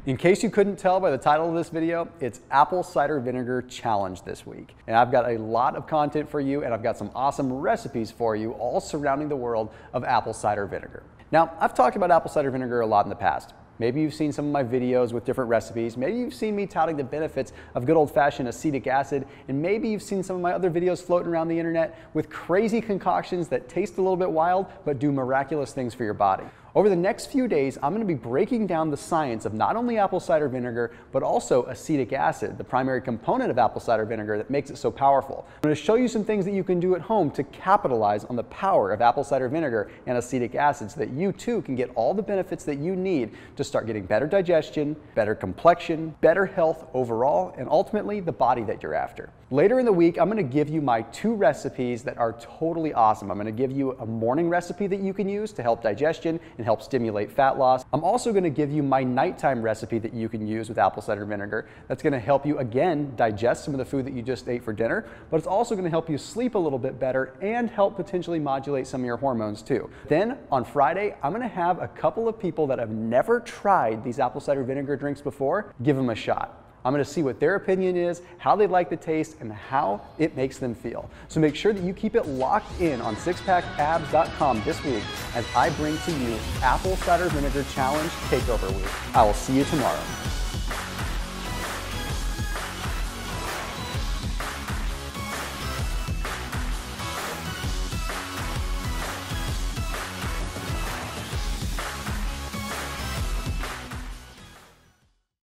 In case you couldn't tell by the title of this video, it's Apple Cider Vinegar Challenge this week. And I've got a lot of content for you, and I've got some awesome recipes for you, all surrounding the world of apple cider vinegar. Now, I've talked about apple cider vinegar a lot in the past. Maybe you've seen some of my videos with different recipes. Maybe you've seen me touting the benefits of good old-fashioned acetic acid. And maybe you've seen some of my other videos floating around the internet with crazy concoctions that taste a little bit wild, but do miraculous things for your body. Over the next few days, I'm going to be breaking down the science of not only apple cider vinegar, but also acetic acid, the primary component of apple cider vinegar that makes it so powerful. I'm going to show you some things that you can do at home to capitalize on the power of apple cider vinegar and acetic acid so that you too can get all the benefits that you need to start getting better digestion, better complexion, better health overall, and ultimately the body that you're after. Later in the week, I'm going to give you my 2 recipes that are totally awesome. I'm going to give you a morning recipe that you can use to help digestion and help stimulate fat loss. I'm also going to give you my nighttime recipe that you can use with apple cider vinegar. That's going to help you, again, digest some of the food that you just ate for dinner, but it's also going to help you sleep a little bit better and help potentially modulate some of your hormones too. Then on Friday, I'm going to have a couple of people that have never tried these apple cider vinegar drinks before, give them a shot. I'm going to see what their opinion is, how they like the taste, and how it makes them feel. So make sure that you keep it locked in on SixPackAbs.com this week as I bring to you Apple Cider Vinegar Challenge Takeover Week. I will see you tomorrow.